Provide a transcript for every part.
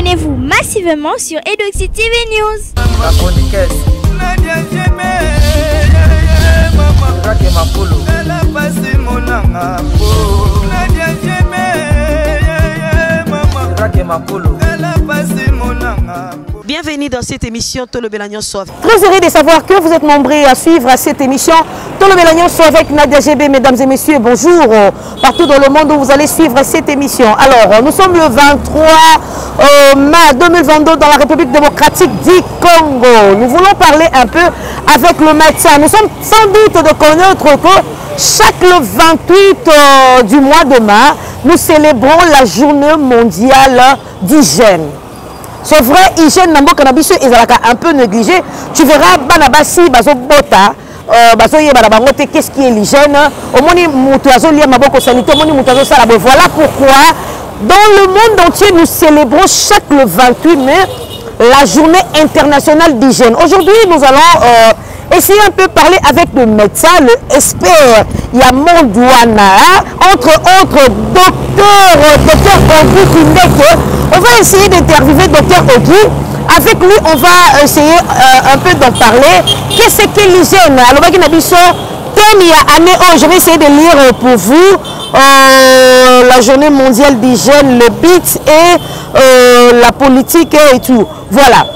Abonnez-vous massivement sur Edoxy TV News. Bienvenue dans cette émission Tolo Belagnon Sauve. Très heureux de savoir que vous êtes nombreux à suivre cette émission Tolo Belagnon Sauve avec Nadia GB. Mesdames et messieurs, bonjour partout dans le monde où vous allez suivre cette émission. Alors, nous sommes le 23 mai 2022 dans la République démocratique du Congo. Nous voulons parler un peu avec le médecin. Nous sommes sans doute de connaître que chaque le 28 du mois de mai, nous célébrons la journée mondiale d'hygiène. C'est vrai, hygiène n'a pas un peu négligé. Tu verras, Banabasi, Bazo Bota, qu'est-ce qui est l'hygiène? Voilà pourquoi, dans le monde entier, nous célébrons chaque le 28 mai la journée internationale d'hygiène. Aujourd'hui, nous allons essayer un peu parler avec le médecin, le expert Yamondouana, entre autres, docteur Ogui Kindeke. On va essayer d'interviewer docteur Ogui. Avec lui, on va essayer un peu d'en parler. Qu'est-ce que l'hygiène? Alors, je vais essayer de lire pour vous la journée mondiale d'hygiène, le BIT et la politique et tout. Voilà.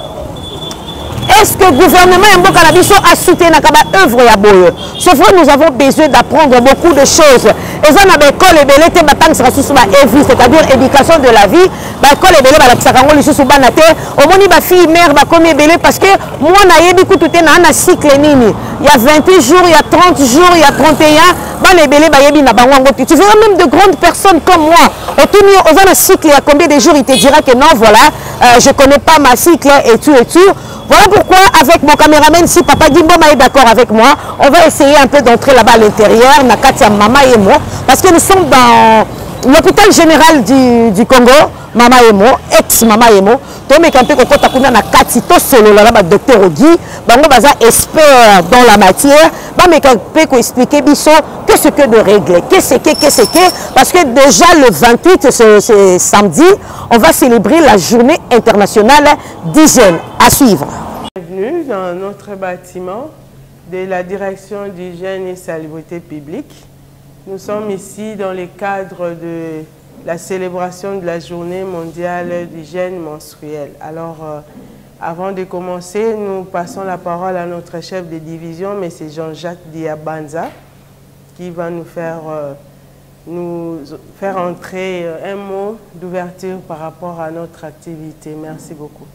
Est-ce que le gouvernement a soutenu l'œuvre? C'est vrai, nous avons besoin d'apprendre beaucoup de choses. Et ça, c'est-à-dire éducation de la vie. Parce que moi, cycle. Il y a 28 jours, il y a 30 jours, il y a 31. Tu verras même de grandes personnes comme moi. Au cycle, il y a combien de jours? Il te dira que non, voilà, je ne connais pas ma cycle et tout et tout. Voilà pourquoi, avec mon caméraman, si Papa Gimbo est d'accord avec moi, on va essayer un peu d'entrer là-bas à l'intérieur, Nakatia, Mama et moi, parce que nous sommes dans l'hôpital général du Congo, Mama et moi, ex-Mama et moi. Donc, un peu quand on a Nakati, tout solo là-bas, docteur Ogui, on va expert dans la matière, on peut expliquer qu'est-ce que de régler, qu'est-ce que, parce que déjà le 28, c'est samedi, on va célébrer la journée internationale d'hygiène. À suivre. Bienvenue dans notre bâtiment de la direction d'hygiène et salubrité publique. Nous sommes ici dans le cadre de la célébration de la journée mondiale d'hygiène menstruelle. Alors, avant de commencer, nous passons la parole à notre chef de division, M. Jean-Jacques Diabanza, qui va nous faire entrer un mot d'ouverture par rapport à notre activité. Merci beaucoup.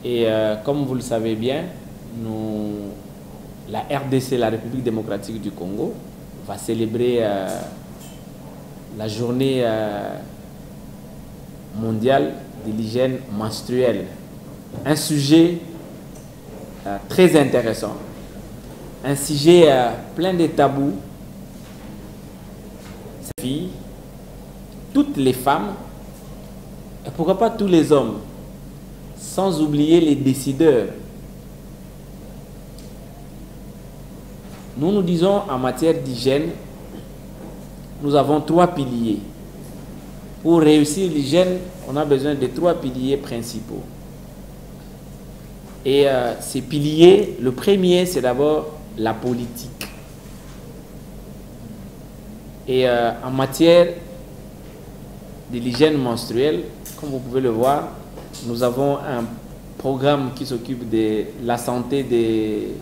Et comme vous le savez bien, la RDC, la République démocratique du Congo, va célébrer la journée mondiale de l'hygiène menstruelle. Un sujet très intéressant, un sujet plein de tabous. Toutes les femmes, et pourquoi pas tous les hommes, sans oublier les décideurs. Nous disons en matière d'hygiène, nous avons 3 piliers. Pour réussir l'hygiène, on a besoin de 3 piliers principaux. Et ces piliers, le premier, c'est d'abord la politique. Et en matière de l'hygiène menstruelle, comme vous pouvez le voir, nous avons un programme qui s'occupe de la santé des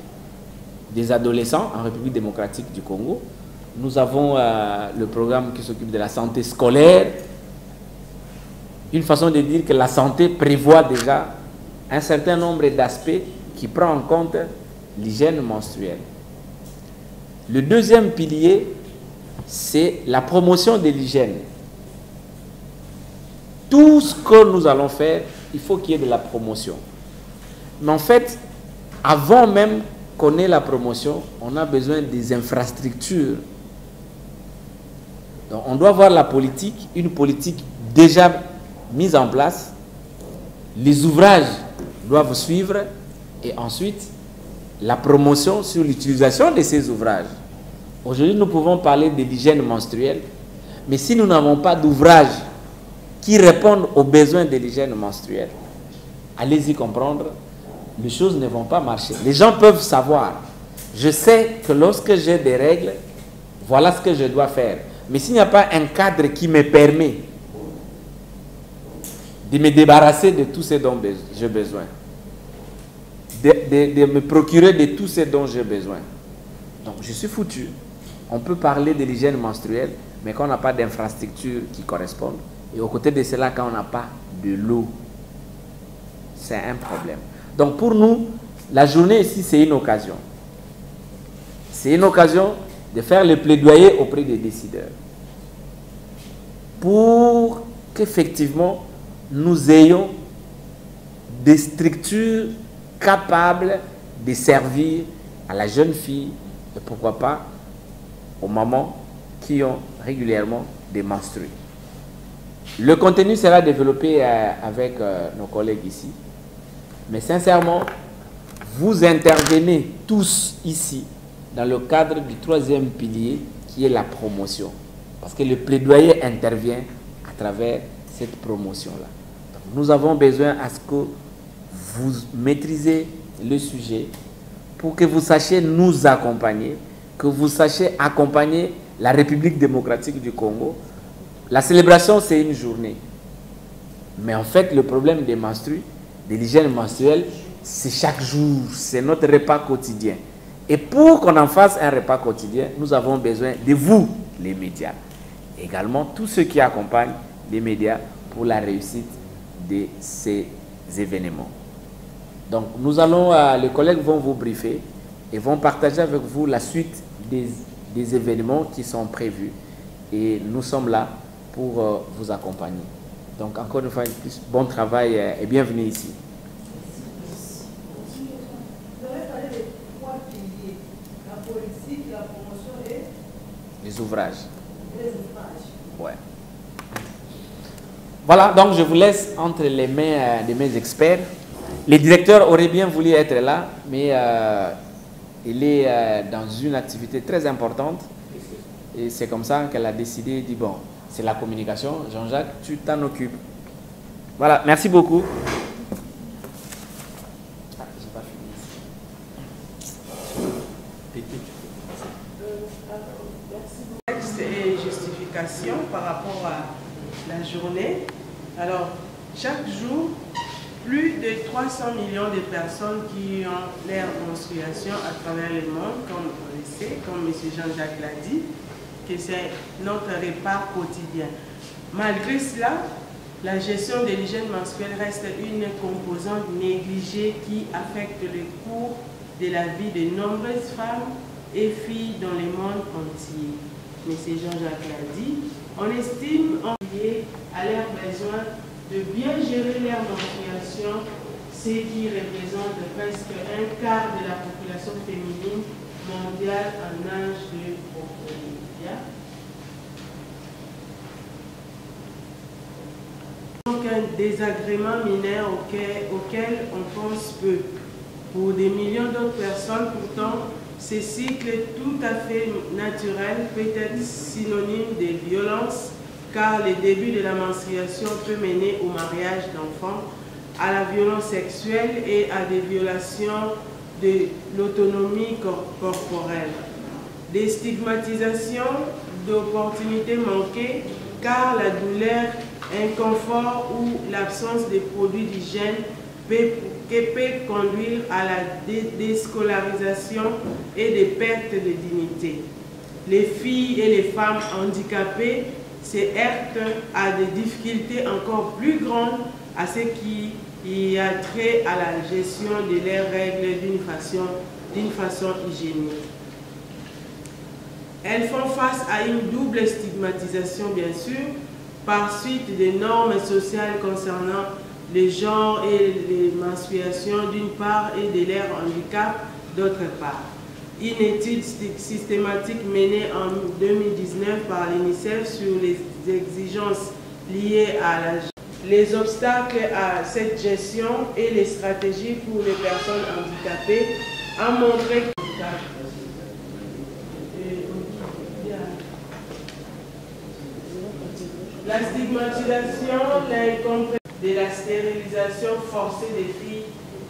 adolescents en République démocratique du Congo. Nous avons le programme qui s'occupe de la santé scolaire. Une façon de dire que la santé prévoit déjà un certain nombre d'aspects qui prend en compte l'hygiène menstruelle. Le deuxième pilier, c'est la promotion de l'hygiène. Tout ce que nous allons faire, il faut qu'il y ait de la promotion. Mais en fait, avant même qu'on ait la promotion, on a besoin des infrastructures. Donc, on doit voir la politique, une politique déjà mise en place. Les ouvrages doivent suivre et ensuite la promotion sur l'utilisation de ces ouvrages. Aujourd'hui, nous pouvons parler de l'hygiène menstruelle, mais si nous n'avons pas d'ouvrage qui répondent aux besoins de l'hygiène menstruelle, allez-y comprendre, les choses ne vont pas marcher. Les gens peuvent savoir. Je sais que lorsque j'ai des règles, voilà ce que je dois faire. Mais s'il n'y a pas un cadre qui me permet de me débarrasser de tout ce dont j'ai besoin, de me procurer de tout ce dont j'ai besoin, donc je suis foutu. On peut parler de l'hygiène menstruelle, mais quand on n'a pas d'infrastructure qui correspondent, et aux côtés de cela, quand on n'a pas de l'eau, c'est un problème. Donc pour nous, la journée ici, c'est une occasion. C'est une occasion de faire le plaidoyer auprès des décideurs pour qu'effectivement nous ayons des structures capables de servir à la jeune fille et pourquoi pas aux mamans qui ont régulièrement des menstrues. Le contenu sera développé avec nos collègues ici, mais sincèrement, vous intervenez tous ici dans le cadre du troisième pilier qui est la promotion. Parce que le plaidoyer intervient à travers cette promotion-là. Nous avons besoin à ce que vous maîtrisez le sujet pour que vous sachiez nous accompagner, que vous sachiez accompagner la République démocratique du Congo. La célébration, c'est une journée. Mais en fait, le problème des menstrues, de l'hygiène menstruelle, c'est chaque jour, c'est notre repas quotidien. Et pour qu'on en fasse un repas quotidien, nous avons besoin de vous, les médias. Également, tous ceux qui accompagnent les médias pour la réussite de ces événements. Donc, nous allons, les collègues vont vous briefer et vont partager avec vous la suite des événements qui sont prévus. Et nous sommes là pour vous accompagner. Donc, encore une fois, bon travail et bienvenue ici. Les ouvrages. Ouais. Voilà, donc je vous laisse entre les mains de mes experts. Les directeurs auraient bien voulu être là, mais il est dans une activité très importante. Et c'est comme ça qu'elle a décidé, dit bon, c'est la communication. Jean-Jacques, tu t'en occupes. Voilà, merci beaucoup. Par rapport à la journée. Alors, chaque jour, plus de 300 millions de personnes qui ont leur menstruation à travers le monde, comme on le sait, comme M. Jean-Jacques l'a dit, que c'est notre repas quotidien. Malgré cela, la gestion de l'hygiène menstruelle reste une composante négligée qui affecte le cours de la vie de nombreuses femmes et filles dans le monde entier. M. Jean-Jacques l'a dit, on estime en lié à leur besoin de bien gérer leur menstruation, ce qui représente presque un quart de la population féminine mondiale en âge de procréer. Donc un désagrément mineur auquel on pense peu. Pour des millions d'autres personnes, pourtant, ce cycle tout à fait naturel peut être synonyme de violence, car le début de la menstruation peut mener au mariage d'enfants, à la violence sexuelle et à des violations de l'autonomie corporelle. Des stigmatisations, d'opportunités manquées, car la douleur, inconfort ou l'absence de produits d'hygiène peut conduire à la déscolarisation et des pertes de dignité. Les filles et les femmes handicapées se heurtent à des difficultés encore plus grandes à ce qui a trait à la gestion de leurs règles d'une façon hygiénique. Elles font face à une double stigmatisation, bien sûr, par suite des normes sociales concernant les genres et les menstruations d'une part et de leur handicap d'autre part. Une étude systématique menée en 2019 par l'UNICEF sur les exigences liées à les obstacles à cette gestion et les stratégies pour les personnes handicapées a montré que La stigmatisation, l'incompréhension de la stérilisation forcée des filles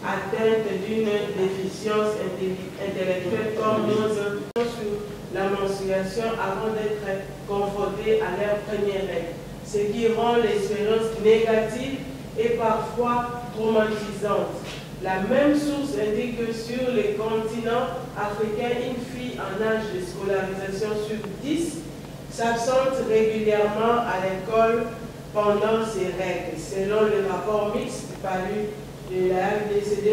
atteintes d'une déficience intellectuelle comme nos sur la menstruation avant d'être confrontées à leur première règle, ce qui rend l'expérience négative et parfois traumatisante. La même source indique que sur le continent africain, une fille en âge de scolarisation sur 10 s'absente régulièrement à l'école pendant ses règles, selon le rapport mixte paru de la RDC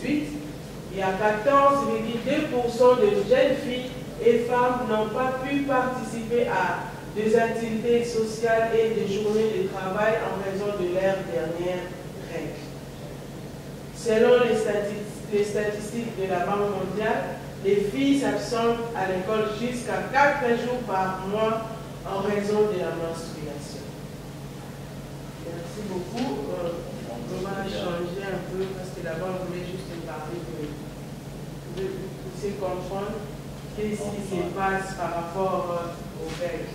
2017-2018. Il y a 14,2% de jeunes filles et femmes n'ont pas pu participer à des activités sociales et des journées de travail en raison de leurs dernières règles. Selon les statistiques de la Banque mondiale, les filles s'absentent à l'école jusqu'à 4 jours par mois en raison de la menstruation. Merci beaucoup. On va changer un peu parce que là-bas on voulait juste parler de comprendre qu'est-ce qui se passe par rapport aux règles.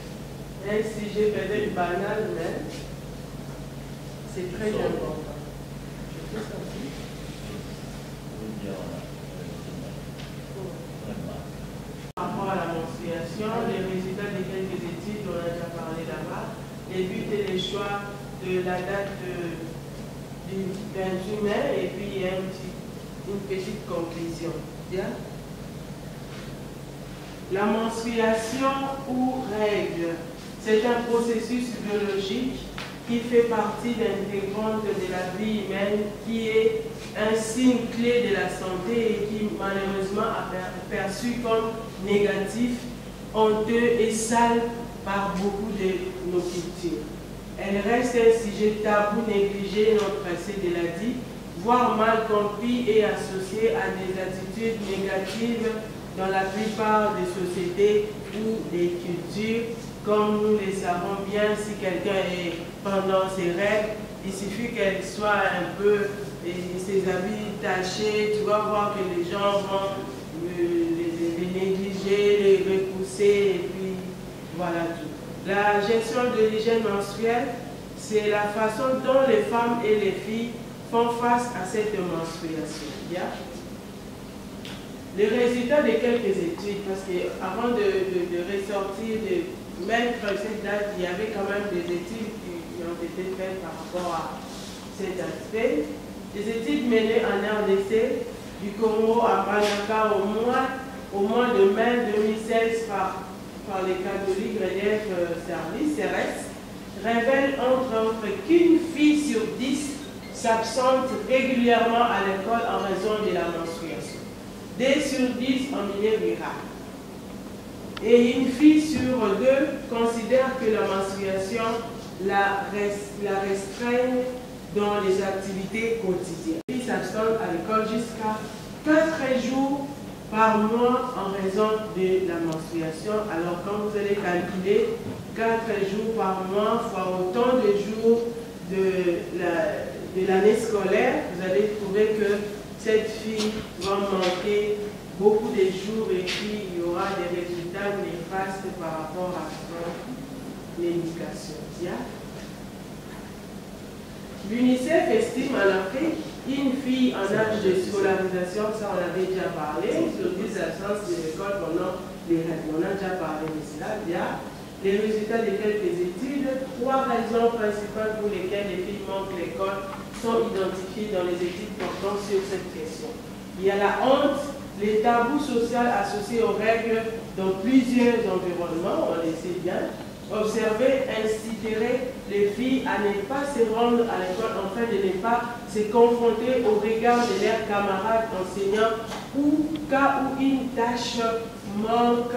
Un sujet peut-être banal, mais c'est très important. Par rapport à la menstruation, les résultats de quelques études, on a déjà parlé là-bas, les buts et les choix de la date du 28 mai, et puis il y a une petite conclusion. Bien? La menstruation ou règle, c'est un processus biologique qui fait partie intégrante de la vie humaine, qui est un signe clé de la santé et qui malheureusement est perçu comme négatif, honteux et sale par beaucoup de nos cultures. Elle reste un sujet tabou, négligé, notre précédent l'a dit, voire mal compris et associé à des attitudes négatives dans la plupart des sociétés ou des cultures. Comme nous le savons bien, si quelqu'un est pendant ses règles, il suffit qu'elle soit un peu, ses habits tachés, tu vas voir que les gens vont les négliger, les repousser, et puis voilà tout. La gestion de l'hygiène menstruelle, c'est la façon dont les femmes et les filles font face à cette menstruation. Yeah? Les résultats de quelques études, parce qu'avant de ressortir, de mettre cette date, il y avait quand même des études qui ont été faites par rapport à cet aspect. Des études menées en RDC, du Congo à Manaka au mois de mai 2016 par les catholiques Relief Service, CRS, révèlent entre autres qu'une fille sur 10 s'absente régulièrement à l'école en raison de la menstruation. 2 sur 10 en milieu rural. Et une fille sur 2 considère que la menstruation la restreigne dans les activités quotidiennes. Les filles s'absentent à l'école jusqu'à 4 jours par mois en raison de la menstruation. Alors quand vous allez calculer 4 jours par mois fois autant de jours de l'année scolaire, vous allez trouver que cette fille va manquer beaucoup de jours et puis il y aura des résultats néfastes par rapport à son éducation. L'UNICEF estime en Afrique une fille en âge de scolarisation, ça on avait déjà parlé, sur 10 absences de l'école pendant les règles. On a déjà parlé de cela. Les résultats de quelques études, 3 raisons principales pour lesquelles les filles manquent l'école sont identifiées dans les études portant sur cette question. Il y a la honte, les tabous sociaux associés aux règles dans plusieurs environnements, on le sait bien. Observer inciterait les filles à ne pas se rendre à l'école, enfin de ne pas se confronter au regard de leurs camarades enseignants ou cas où une tâche manque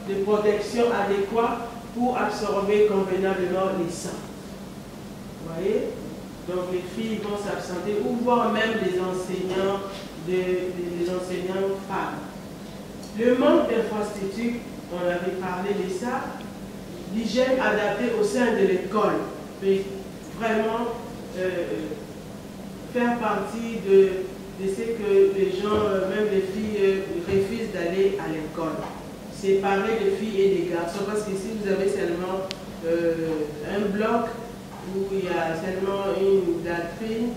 de protection adéquate pour absorber convenablement les sangs. Vous voyez? Donc les filles vont s'absenter ou voire même les enseignants, les enseignants femmes. Le manque d'infrastructures, on avait parlé de ça. L'hygiène adaptée au sein de l'école peut vraiment faire partie de ce que les gens, même les filles, refusent d'aller à l'école. Séparer les filles et les garçons, parce que si vous avez seulement un bloc où il y a seulement une latrine,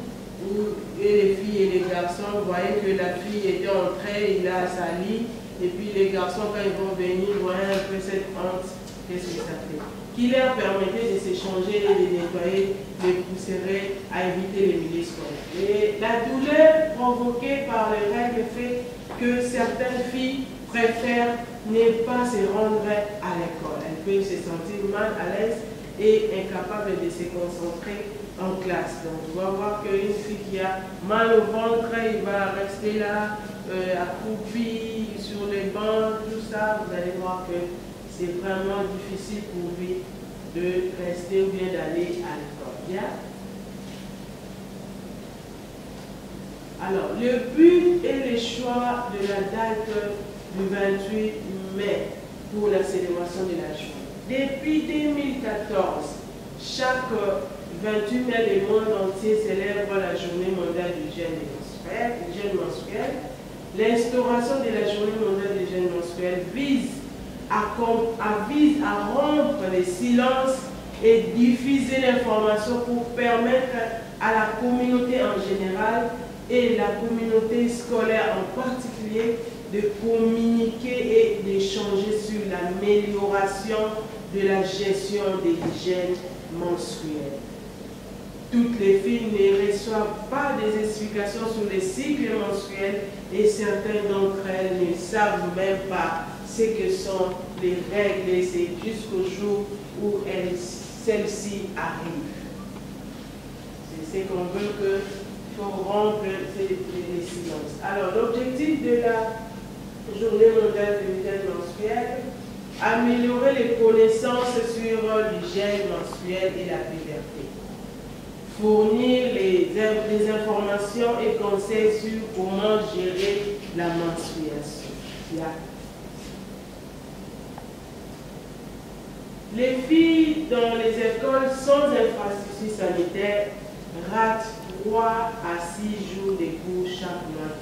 et les filles et les garçons voyaient que la fille était entrée, il a sali, et puis les garçons, quand ils vont venir, voyaient un peu cette honte, qu'est-ce que ça fait? Qui leur permettait de s'échanger et de nettoyer, les pousserait à éviter les milieux scolaires. Et la douleur provoquée par les règles fait que certaines filles préfèrent ne pas se rendre à l'école. Elles peuvent se sentir mal à l'aise et incapables de se concentrer en classe. Donc, on va voir qu'une fille qui a mal au ventre, il va rester là, accroupi sur les bancs, tout ça. Vous allez voir que c'est vraiment difficile pour lui de rester ou bien d'aller à l'école. Bien? Alors, le but et le choix de la date du 28 mai pour la célébration de la journée. Depuis 2014, chaque 28 mai, le monde entier célèbre la journée mondiale du jeûne menstruel. L'instauration de la journée mondiale du jeûne menstruel vise à rompre les silences et diffuser l'information pour permettre à la communauté en général et la communauté scolaire en particulier de communiquer et d'échanger sur l'amélioration de la gestion des hygiènes menstruelles. Toutes les filles ne reçoivent pas des explications sur les cycles menstruels et certaines d'entre elles ne savent même pas ce que sont les règles et c'est jusqu'au jour où celles-ci arrivent. C'est ce qu'on veut que faut rompre les silences. Alors, l'objectif de la journée mondiale de l'hygiène menstruelle, améliorer les connaissances sur l'hygiène menstruelle et la puberté. Fournir les informations et conseils sur comment gérer la menstruation. Les filles dans les écoles sans infrastructure sanitaire ratent 3 à 6 jours de cours chaque mois.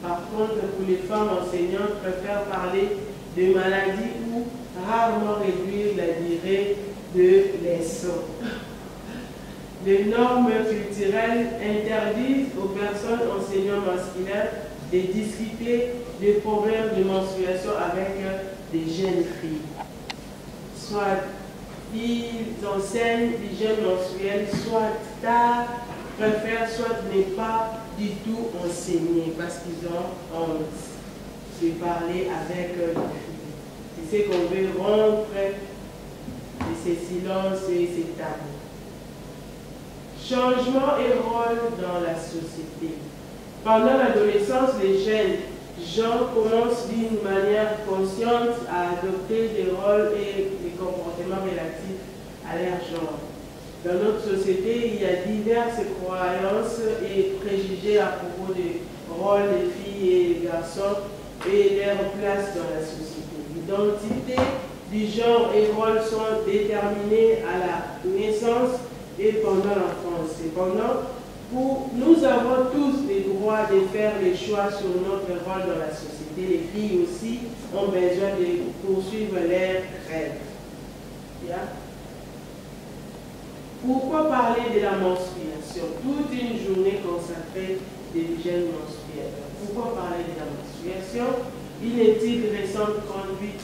Par contre, pour les femmes enseignantes, préfèrent parler de maladies ou rarement réduire la durée de leçons. Les normes culturelles interdisent aux personnes enseignantes masculines de discuter des problèmes de menstruation avec des jeunes filles. Soit ils enseignent l'hygiène menstruelle, soit tard, préfèrent soit ne pas du tout enseigner parce qu'ils ont honte de parler avec les filles. C'est ce qu'on veut rompre de ces silences et ces tabous. Changement et rôle dans la société. Pendant l'adolescence, les jeunes gens commencent d'une manière consciente à adopter des rôles et des comportements relatifs à leur genre. Dans notre société, il y a diverses croyances et préjugés à propos des rôles des filles et des garçons et leur place dans la société. L'identité du genre et rôle sont déterminés à la naissance et pendant l'enfance. Cependant, nous avons tous le droit de faire les choix sur notre rôle dans la société. Les filles aussi ont besoin de poursuivre leurs rêves. Yeah. Pourquoi parler de la menstruation? Toute une journée consacrée de l'hygiène menstruelle. Pourquoi parler de la menstruation? Une étude récente conduite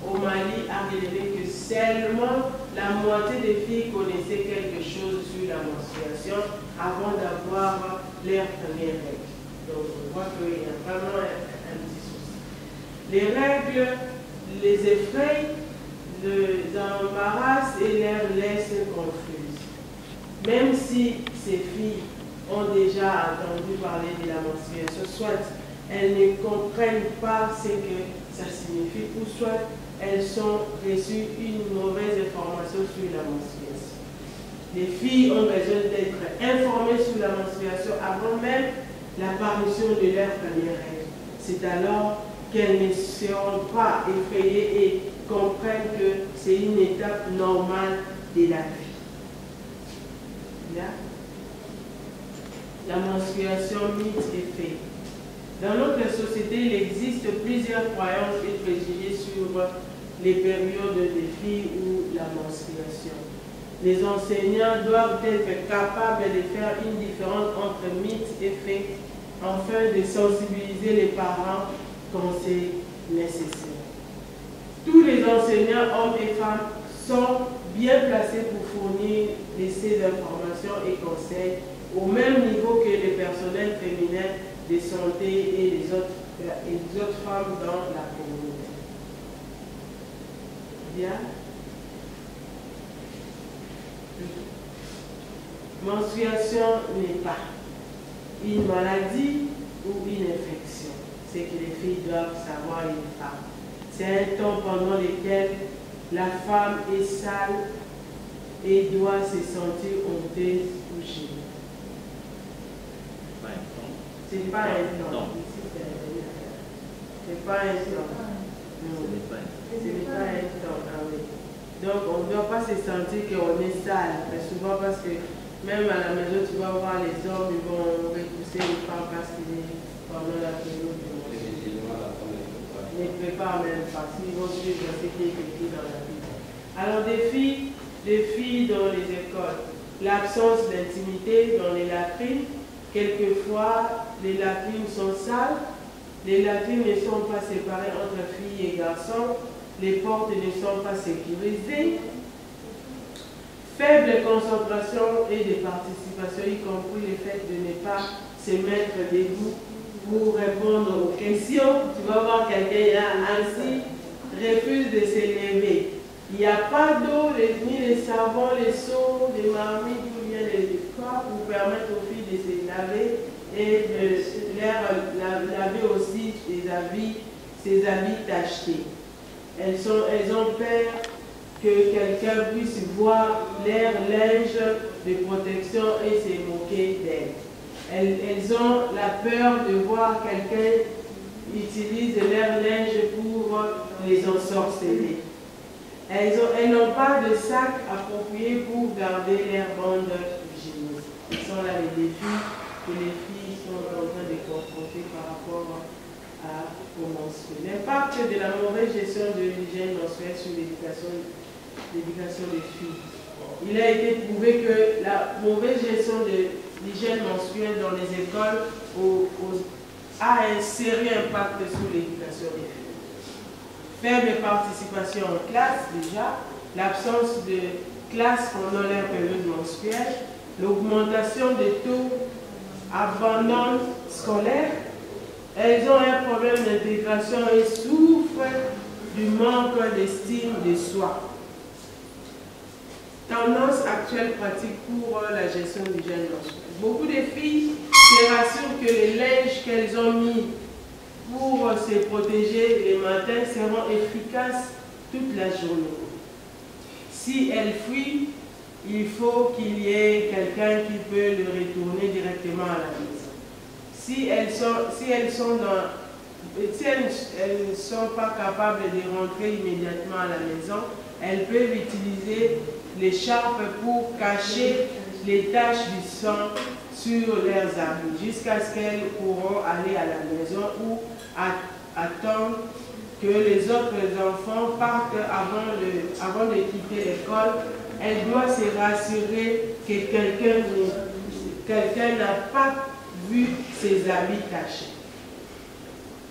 au Mali a révélé que seulement la moitié des filles connaissaient quelque chose sur la menstruation avant d'avoir leurs premières règles. Donc on voit qu'il y a vraiment un petit souci. Les règles les effrayent, les embarrassent et les laissent confuses. Même si ces filles ont déjà entendu parler de la menstruation, soit elles ne comprennent pas ce que ça signifie, ou soit elles ont reçu une mauvaise information sur la menstruation. Les filles ont besoin d'être informées sur la menstruation avant même l'apparition de leur première règle. C'est alors qu'elles ne seront pas effrayées et comprennent que c'est une étape normale de la vie. Là, la menstruation mythe et fait. Dans notre société, il existe plusieurs croyances et préjugés sur les périodes des filles ou la menstruation. Les enseignants doivent être capables de faire une différence entre mythes et faits afin de sensibiliser les parents quand c'est nécessaire. Tous les enseignants, hommes et femmes, sont bien placés pour fournir ces informations et conseils au même niveau que les personnels féminins de santé et les autres femmes dans la communauté. Bien. Menstruation n'est pas une maladie ou une infection. C'est que les filles doivent savoir, les femmes. C'est un temps pendant lequel la femme est sale et doit se sentir honteuse ou gênée. C'est pas un temps. Non. C'est pas un temps. Non. Ce n'est pas un temps. Ah oui. Donc on ne doit pas se sentir qu'on est sale. Mais souvent parce que même à la maison, tu vas voir les hommes, ils vont repousser les femmes parce qu'il est pendant la période du mois. Ils ne préparent même pas. Ils vont suivre ce qui est écrit dans la Bible. Alors des filles dans les écoles, l'absence d'intimité dans les latrines. Quelquefois, les latrines sont sales, les latrines ne sont pas séparées entre filles et garçons, les portes ne sont pas sécurisées, faible concentration et de participation, y compris le fait de ne pas se mettre debout pour répondre aux questions. Tu vas voir quelqu'un là ainsi, refuse de se lever. Il n'y a pas d'eau, ni les savons, les seaux, les marmites ou bien les corps pour permettre aux filles de se laver et de laver aussi ses habits tachetés. Elles ont peur que quelqu'un puisse voir leur linge de protection et se moquer d'elles. Elles ont la peur de voir quelqu'un utilise leur linge pour les ensorceler. Elles n'ont pas de sac approprié pour garder leur bande hygiénique. Ce sont là les défis que les filles sont en train de confronter par rapport aux menstrues. L'impact de la mauvaise gestion de l'hygiène menstruelle sur l'éducation des filles. Il a été prouvé que la mauvaise gestion de l'hygiène menstruelle dans les écoles a un sérieux impact sur l'éducation des filles. Faible participation en classe déjà, l'absence de classe pendant leur période menstruelle, l'augmentation des taux d'abandon scolaire. Elles ont un problème d'intégration et souffrent du manque d'estime de soi. Tendance actuelle pratique pour la gestion de l'hygiène menstruelle. Beaucoup de filles se rassurent que les linges qu'elles ont mis pour se protéger les matins seront efficaces toute la journée. Si elles fuient, il faut qu'il y ait quelqu'un qui peut le retourner directement à la maison. Si elles ne sont pas capables de rentrer immédiatement à la maison, elles peuvent utiliser l'écharpe pour cacher les taches du sang sur leurs habits jusqu'à ce qu'elles pourront aller à la maison ou attendre que les autres enfants partent avant de quitter l'école. Elle doit se rassurer que quelqu'un n'a pas vu ses habits tachés.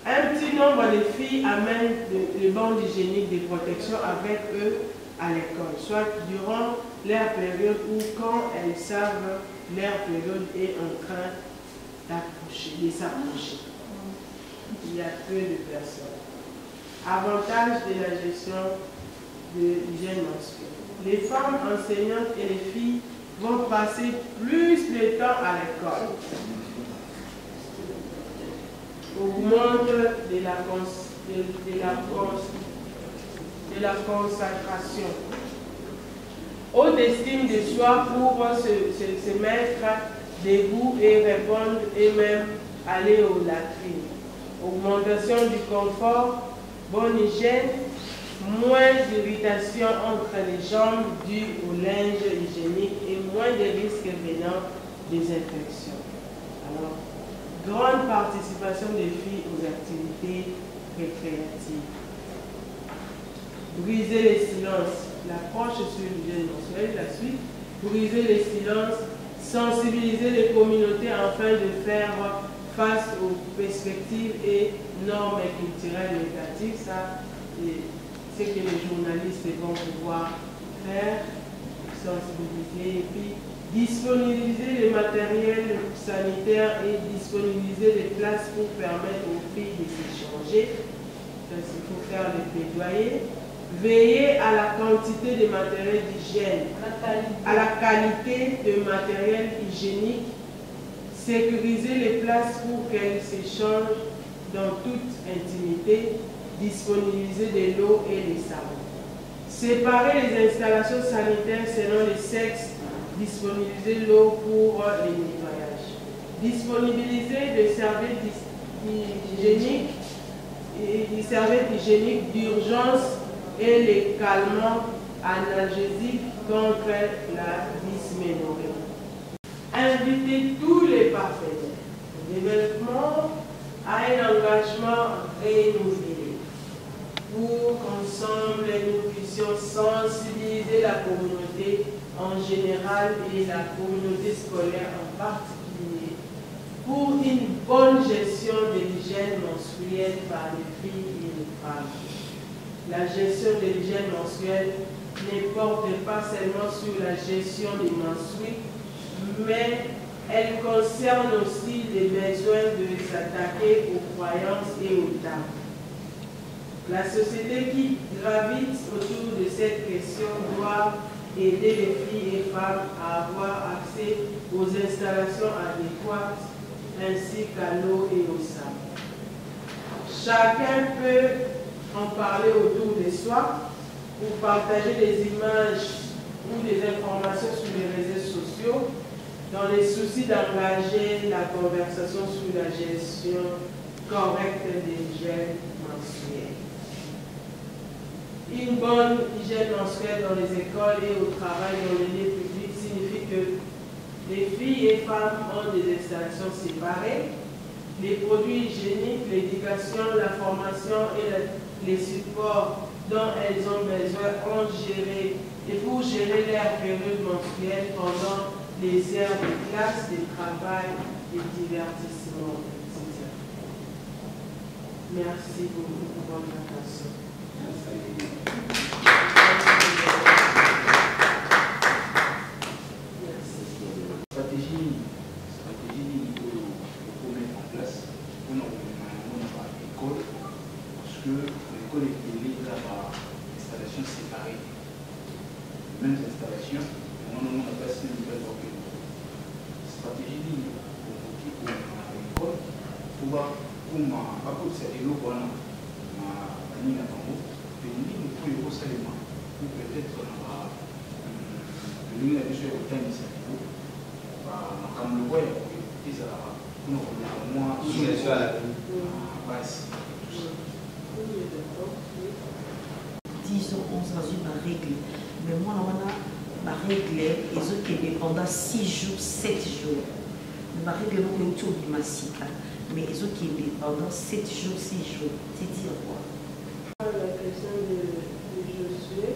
Un petit nombre de filles amènent les bandes hygiéniques de protection avec eux à l'école, soit durant leur période ou quand elles savent leur période est en train de s'approcher. Il y a peu de personnes. Avantage de la gestion de l'hygiène menstruelle. Les femmes enseignantes et les filles vont passer plus de temps à l'école. Augmente de la concentration. Haute estime de soi pour se mettre debout et répondre et même aller aux latrines. Augmentation du confort, bonne hygiène, moins d'irritation entre les jambes dues au linge hygiénique et moins de risques venant des infections. Alors, grande participation des filles aux activités récréatives. briser les silences. L'approche sur l'hygiène menstruelle, la suite, briser les silences, sensibiliser les communautés afin de faire face aux perspectives et normes culturelles négatives. Ça, c'est ce que les journalistes vont pouvoir faire, sensibiliser, et puis disponibiliser les matériels sanitaires et disponibiliser les places pour permettre aux filles de s'échanger. Il faut faire les plaidoyers. Veiller à la quantité de matériel d'hygiène, à la qualité de matériel hygiénique, sécuriser les places pour qu'elles s'échangent dans toute intimité, disponibiliser de l'eau et des savons. Séparer les installations sanitaires selon les sexes, disponibiliser l'eau pour les nettoyages. Disponibiliser des serviettes hygiéniques d'urgence et les calmants analgésiques contre la dysménorrhée. Inviter tous les partenaires au développement à un engagement renouvelé pour qu'ensemble nous puissions sensibiliser la communauté en général et la communauté scolaire en particulier pour une bonne gestion de l'hygiène menstruelle par les filles et les femmes. La gestion de l'hygiène menstruelle ne porte pas seulement sur la gestion des menstrues, mais elle concerne aussi les besoins de s'attaquer aux croyances et aux tabous. La société qui gravite autour de cette question doit aider les filles et femmes à avoir accès aux installations adéquates ainsi qu'à l'eau et au savon. Chacun peut en parler autour de soi pour partager des images ou des informations sur les réseaux sociaux dans les soucis d'engager la conversation sur la gestion correcte des hygiènes menstruelles. Une bonne hygiène menstruelle dans les écoles et au travail dans les lieux publics signifie que les filles et femmes ont des installations séparées, les produits hygiéniques, l'éducation, la formation et les supports dont elles ont besoin ont géré et pour gérer leur période menstruelle pendant les heures de classe, de travail et divertissement, etc. Merci beaucoup pour votre attention. Stratégie pour mettre en place pour l'école, parce que l'école est liée à installation séparée. Même installation, on a passé une nouvelle stratégie pour l'école, pour apporter des lots ou peut-être l'une des choses au temps comme le voyage, pour moins disons, on s'agit de règle. Mais moi, ma règle est que pendant 6 jours, 7 jours. Ma règle est autour du massif. Mais ils ont qui est pendant 7 jours, 6 jours. C'est dire quoi? La question de Josué,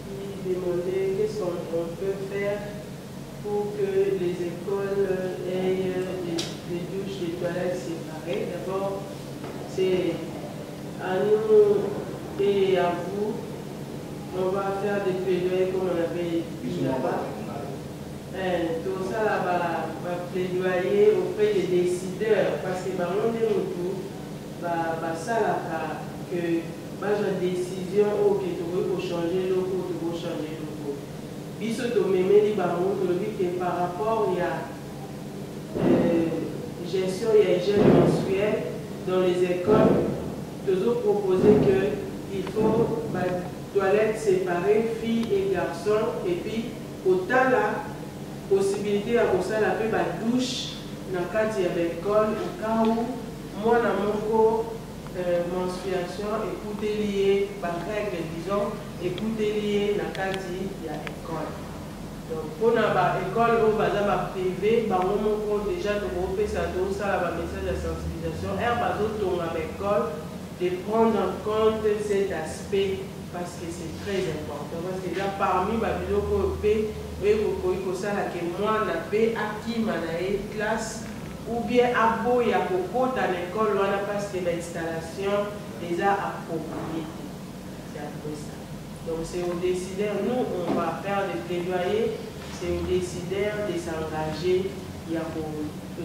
qui demandait qu'est-ce qu'on peut faire pour que les écoles aient des douches, des toilettes séparées. D'abord, c'est à nous et à vous, on va faire des plaidoyers comme on avait dit là-bas. Tout ça là-bas va plaidoyer auprès des décideurs parce que on est autour, ça là que la décision au que tu veux changer l'eau, tu veux changer l'eau. Biso to mémé dit que par rapport il y a gestion, il y a hygiène menstruelle dans les écoles, toujours proposer qu'il faut toilettes séparées, filles et garçons, et puis autant la possibilité à ça la peu douche dans le cadre de l'école au cas où moi dans mon menstruation écoutez lié par règle disons écoutez lié dans le cadre de l'école. Donc pour l'école au bazar privé par moment déjà de ça ça la message de sensibilisation un bateau tombe à l'école de prendre en compte cet aspect parce que c'est très important. Parce que là, parmi les Européens, que moi, qui m'a classe ou bien à beau et à beaucoup dans l'école, parce que l'installation les a appropriées. C'est un peu ça. Donc, c'est aux décideurs, nous, on va faire des plaidoyers, c'est aux décideurs de s'engager, il y a pour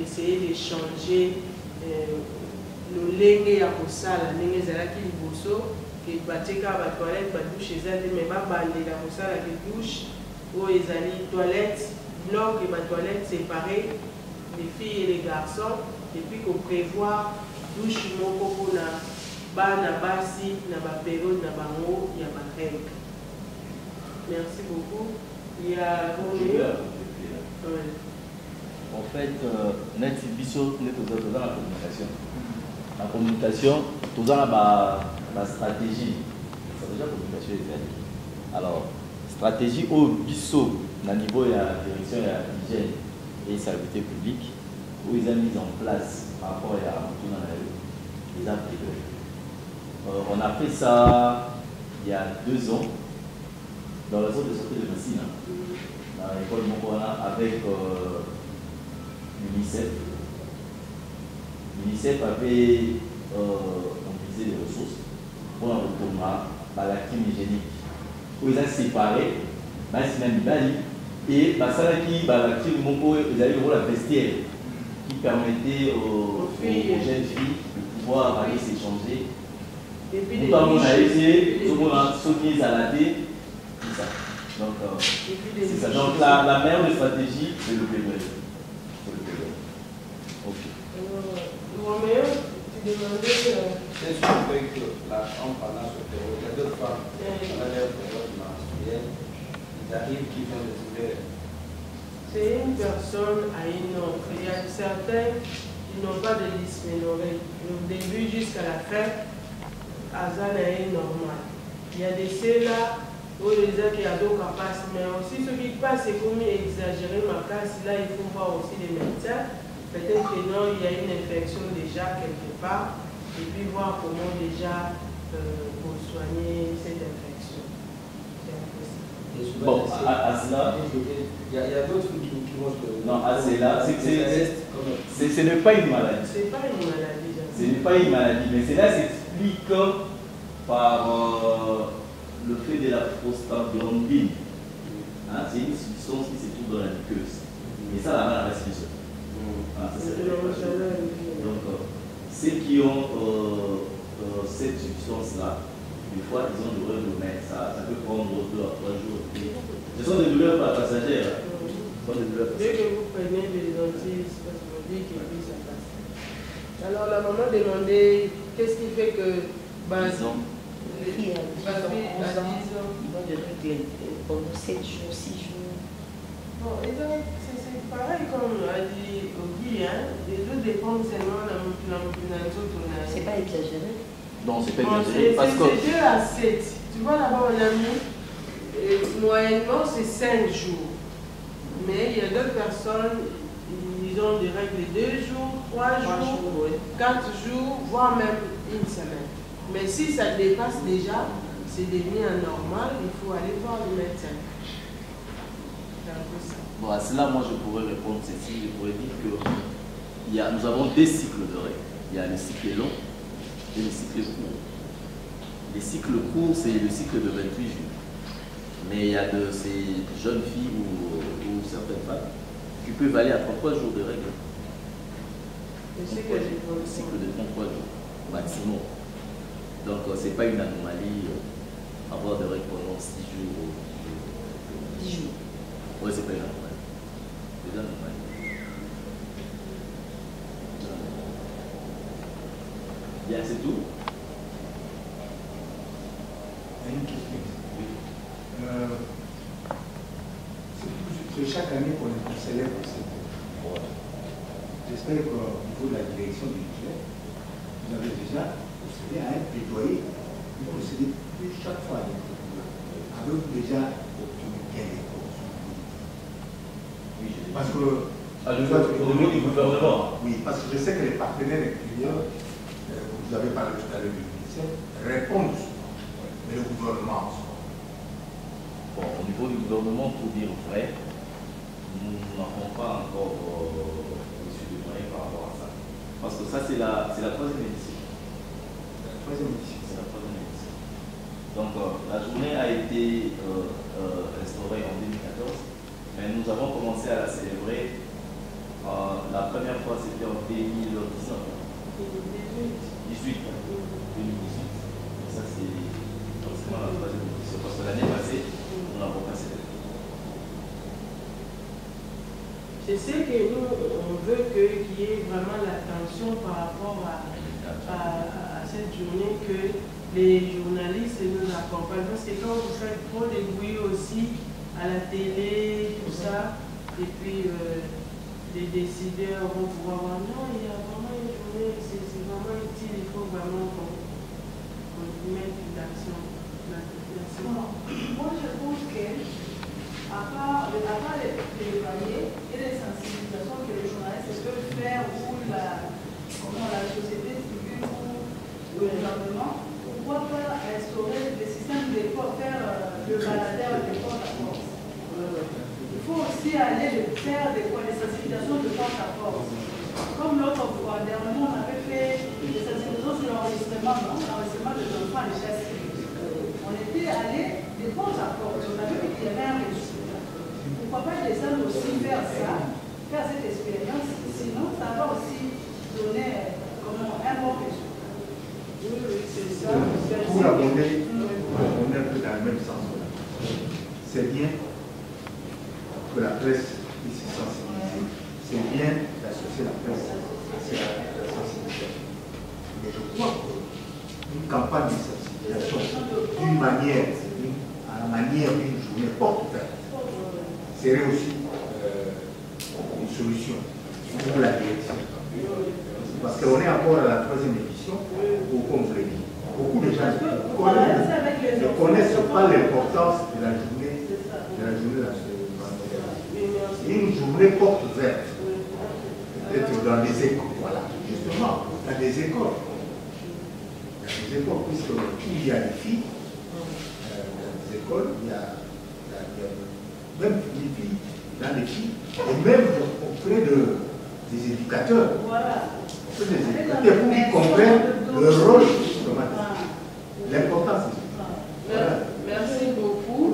essayer de changer le lingue ya kosala ndenge ezalaki liboso ke batika ba toilette ba douche ezali mais ba bandela kosala ke douche ou ezali toilette bloc et ba toilette séparées les filles et les garçons et puis qu'on prévoit douche moko pona bana basi na ba période na bango ya ba règle. Merci beaucoup. Il y a en fait net biso net dans la communication. La communication, tout ça, la stratégie. Ça déjà communication est. Alors, stratégie au biseau, au niveau de la direction de l'hygiène et salubrité publique, où ils ont mis en place par rapport à tout dans la rue, les appliqués. On a fait ça il y a 2 ans, dans la zone de santé de Messina, dans l'école Mokona, avec l'UNICEF. L'UNICEF avait mobilisé des ressources pour un retournement à la crime hygiénique. Où ils ont séparé, et la crime, ils avaient la vestiaire qui permettait aux jeunes filles de pouvoir aller s'échanger. Nous avons essayé, nous avons soumis à la thé, tout ça. Donc, c'est ça. Donc, la meilleure stratégie, c'est le plaidoyer. Ok. Roméo, tu demandais. C'est sûr que la femme pendant ce période, il y a d'autres femmes pendant leur période menstruelle, ils arrivent qui font des douleurs. C'est une personne à une autre. Il y a certains qui n'ont pas de dysménorrhée. Du début jusqu'à la fin, Azan est normal. Il y a des ceux-là où les gens qui ont d'autres capacités, mais aussi ceux qui passent, c'est comme exagérer ma classe. Là, il faut voir aussi les médecins. Peut-être que non, il y a une infection déjà quelque part, et puis voir comment déjà pour soigner cette infection. Bon, à cela, il y a d'autres qui vont se... Non, à cela, ce n'est pas une maladie. Ce n'est pas une maladie. Ce n'est pas une maladie, mais cela s'explique par le fait de la prostaglandine. Hein, c'est une substance qui se trouve dans la muqueuse. Et ça, la maladie reste seule. Donc, ceux qui ont cette substance-là, des fois, ils ont des douleurs de main. Ça peut prendre 2 à 3 jours. Ce sont des douleurs passagères. Dès que vous prenez des antibiotiques et puis ça passe. Alors, la maman demandait qu'est-ce qui fait que. Les filles à 10 ans. De régler pendant 7 jours, 6 jours. Bon, c'est pareil comme a dit Ogi, hein. Les autres dépendent seulement de la. C'est pas exagéré. Non, c'est pas exagéré. Parce que. C'est 2 à 7. Tu vois là-bas, on a mis, moyennement, c'est 5 jours. Mais il y a d'autres personnes, ils ont des règles de 2 jours, 3 jours, 4 jours, voire même 1 semaine. Mais si ça dépasse déjà, c'est devenu anormal, il faut aller voir le médecin. Bon, à cela, moi, je pourrais répondre ceci. Je pourrais dire que nous avons 2 cycles de règles. Il y a le cycle long et le cycle court. Le cycle court, c'est le cycle de 28 jours. Mais il y a de ces jeunes filles ou certaines femmes qui peuvent aller à 33 jours de règles. Le cycle de 33 jours, maximum. Donc, ce n'est pas une anomalie avoir des règles pendant 6 jours. 10 jours. Oui, c'est pas une anomalie. C'est une anomalie. Bien, c'est tout. Une question. C'est chaque année qu'on célèbre cette fête. J'espère qu'au niveau de la direction du budget, vous avez déjà procédé à un plaidoyer. Vous procédez plus chaque fois. Avez-vous déjà obtenu quel école? Oui, parce que. Au niveau du gouvernement. Oui, parce que je sais que les partenaires et clients, vous avez parlé tout à l'heure du ministère. répondre. Mais le gouvernement. Bon, au niveau du gouvernement, pour dire vrai, nous n'avons pas encore reçu de moyens par rapport à ça. Parce que ça, c'est la troisième édition. La troisième édition. C'est la troisième édition. Donc, la journée a été instaurée en 2014, mais nous avons commencé à la célébrer. La première fois, c'était en 2018. Ça, c'est forcément la troisième édition. Parce que l'année passée, nous n'avons pas célébré. Je sais que nous, on veut qu'il y ait vraiment l'attention par rapport à cette journée, que les journalistes nous accompagnent. Parce que quand vous faites trop de bruit aussi à la télé, tout ça, et puis les décideurs vont pouvoir voir, non, il y a vraiment une journée, c'est vraiment utile, il faut vraiment qu'on mette l'action. Moi, je pense que, à part les plaidoyers et les sensibilisations que les journalistes peuvent faire, ou la société civile ou le gouvernement, pourquoi pas instaurer des systèmes de faire le baladeur de porte à porte. Il faut aussi aller faire des sensibilisations de porte à porte. Comme l'autre fois, dernièrement, on avait fait des sensibilisations sur l'enregistrement des enfants à l'échelle civile. On était allé de porte à porte. On avait vu qu'il y avait un résultat. Pourquoi pas les hommes aussi faire ça, faire cette expérience, sinon ça va aussi donner un bon résultat. Oui, c'est ça. Pour abonder un peu dans le même sens. C'est bien que la presse puisse se sensibiliser. C'est bien d'associer la presse à la sensibilisation. Mais je crois qu'une campagne de sensibilisation d'une manière, à la manière d'une journée porte ouverte, serait aussi une solution pour la direction. Parce qu'on est encore à la troisième édition, où, comme vous l'avez dit, beaucoup de gens ne connaissent pas l'importance de la journée nationale. Une journée porte ouverte, peut-être dans les écoles, voilà, justement, dans des écoles. Dans des écoles, puisque il y a des filles, dans les écoles, il y a même les filles, dans les filles, et même auprès des éducateurs. Voilà. Auprès des éducateurs, pour qu'ils comprennent le rôle, l'importance. Voilà. Merci beaucoup.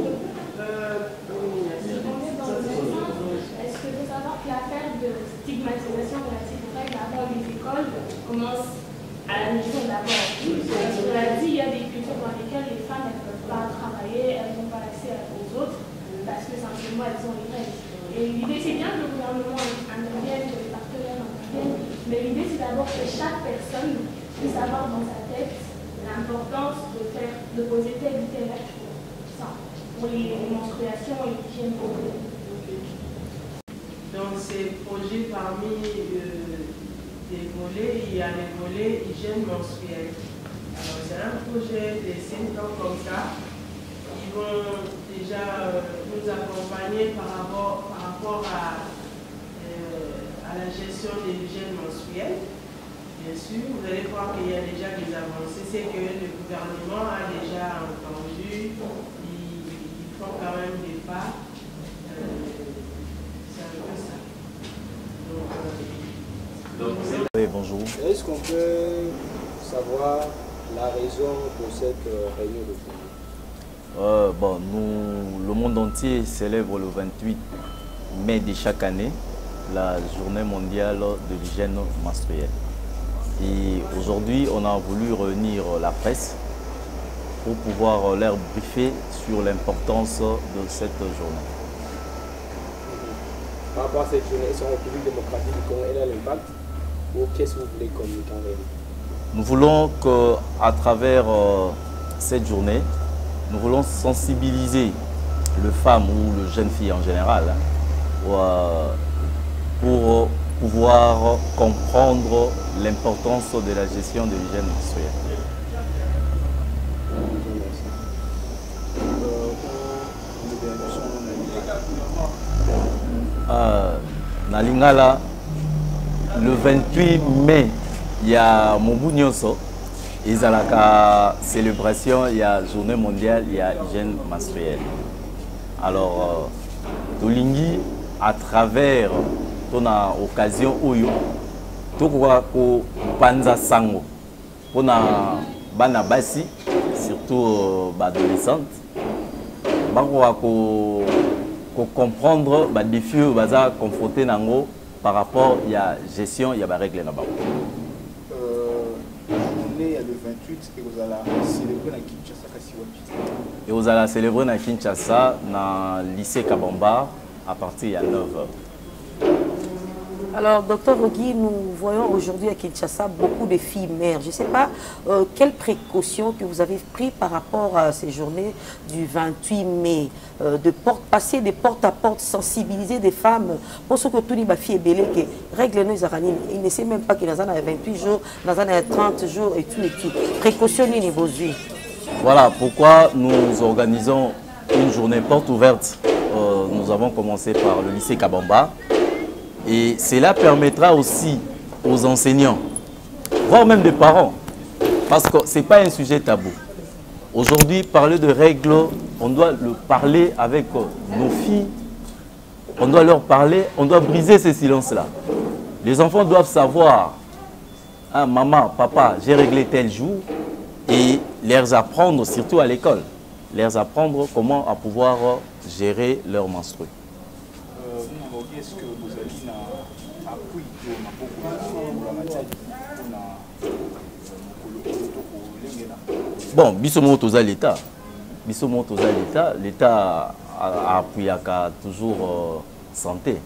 Est-ce que vous savez que l'affaire de stigmatisation relative aux règles avant les écoles commence à la maison d'abord? On l'a dit, il y a des cultures dans lesquelles les femmes ne peuvent pas travailler, elles n'ont pas accès aux autres parce que simplement elles ont les règles. Et l'idée, c'est bien que le gouvernement intervienne, que les partenaires interviennent, mais l'idée, c'est d'abord que chaque personne puisse avoir dans sa tête l'importance de poser tel ou tel acte pour les menstruations et l'hygiène corporelle. Dans ces projets, parmi les volets, il y a les volets hygiène menstruelle. Alors, c'est un projet de 5 ans comme ça. Ils vont déjà nous accompagner par rapport à la gestion de l'hygiène menstruelle. Bien sûr, vous allez voir qu'il y a déjà des avancées. C'est que le gouvernement a déjà entendu. Ils font quand même des pas. C'est un peu ça. Oui, bonjour. Est-ce qu'on peut savoir la raison de cette réunion de folie? Le monde entier célèbre le 28 mai de chaque année la journée mondiale de l'hygiène menstruelle. Et aujourd'hui, on a voulu réunir la presse pour pouvoir leur briefer sur l'importance de cette journée. Par rapport à cette journée, est-ce qu'en République démocratique du Congo, elle a l'impact ou qu'est-ce que vous voulez communiquer en réalité? Nous voulons qu'à travers cette journée, nous voulons sensibiliser les femmes ou les jeunes filles en général pour pouvoir comprendre l'importance de la gestion de l'hygiène menstruelle. Na Lingala, le 28 mai, il y a Mobu Nyonso ils ont la célébration, il y a journée mondiale, il y a hygiène menstruelle. Alors, Tolingi, à travers ton occasion où tu vois que Panza Sango, pour bana basi, surtout adolescentes, pour comprendre les défis que vous êtes confrontés par rapport à la gestion, il y a des règles là-bas. Il y a le 28 et vous allez célébrer à Kinshasa. Et vous allez célébrer à Kinshasa, dans le lycée Kabamba, à partir de 9h. Alors, docteur Rogui, nous voyons aujourd'hui à Kinshasa beaucoup de filles mères. Je ne sais pas quelles précautions que vous avez prises par rapport à ces journées du 28 mai, de passer de porte à porte, sensibiliser des femmes pour ce que tout les filles est belé, que règle nous ils ne savent même pas qu'il y a 28 jours, dans 30 jours et tout. Précautions ni vos vies. Voilà pourquoi nous organisons une journée porte ouverte. Nous avons commencé par le lycée Kabamba. Et cela permettra aussi aux enseignants, voire même des parents, parce que ce n'est pas un sujet tabou. Aujourd'hui, parler de règles, on doit le parler avec nos filles, on doit leur parler, on doit briser ces silences-là. Les enfants doivent savoir, hein, maman, papa, j'ai réglé tel jour, et leur apprendre, surtout à l'école, leur apprendre comment à pouvoir gérer leur menstrues. Est-ce que vous avez un appui bon, bisomo toza l'État. L'État a appuyé toujours santé.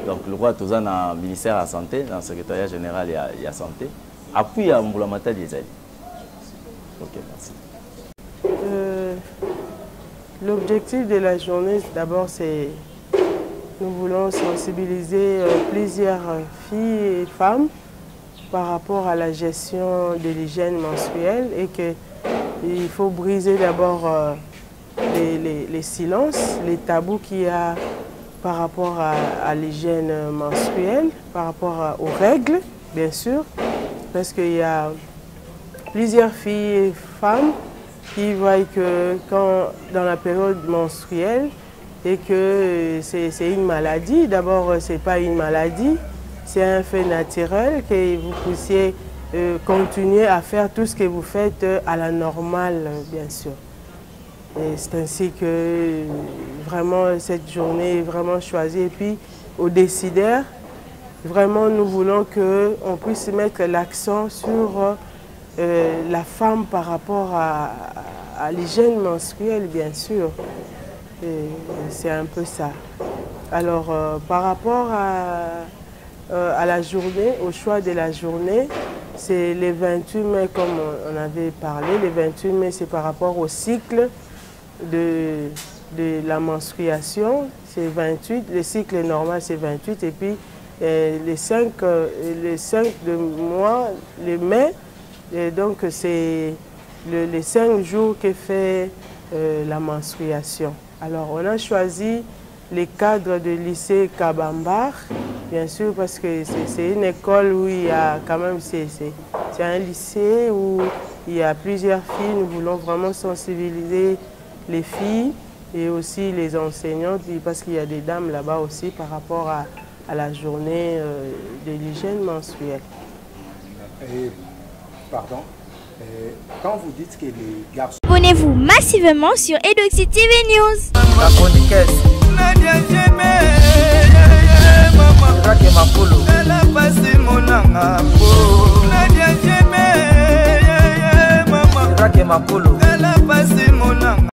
Donc le roi toza na ministère de la santé, dans le secrétariat général et la santé, appui à Mboulamata des aides. Ok, merci. L'objectif de la journée, d'abord, c'est nous voulons sensibiliser plusieurs filles et femmes par rapport à la gestion de l'hygiène menstruelle et qu'il faut briser d'abord les silences, les tabous qu'il y a par rapport à l'hygiène menstruelle, par rapport aux règles, bien sûr, parce qu'il y a plusieurs filles et femmes qui voient que dans la période menstruelle, et que c'est une maladie. D'abord, ce n'est pas une maladie, c'est un fait naturel que vous puissiez continuer à faire tout ce que vous faites à la normale, bien sûr. Et c'est ainsi que vraiment cette journée est vraiment choisie. Et puis, aux décideurs, vraiment, nous voulons qu'on puisse mettre l'accent sur la femme par rapport à l'hygiène menstruelle, bien sûr. C'est un peu ça. Alors, par rapport à la journée, au choix de la journée, c'est le 28 mai, comme on avait parlé. Le 28 mai, c'est par rapport au cycle de la menstruation, c'est 28. Le cycle normal, c'est 28. Et puis, les 5 de mois, le mai, donc c'est les 5 jours que fait la menstruation. Alors, on a choisi les cadres du lycée Kabamba, bien sûr, parce que c'est une école où il y a quand même, c'est un lycée où il y a plusieurs filles. Nous voulons vraiment sensibiliser les filles et aussi les enseignantes, parce qu'il y a des dames là-bas aussi par rapport à la journée de l'hygiène menstruelle. Pardon. Quand vous dites que les garçons... Abonnez-vous massivement sur Edoxy TV News.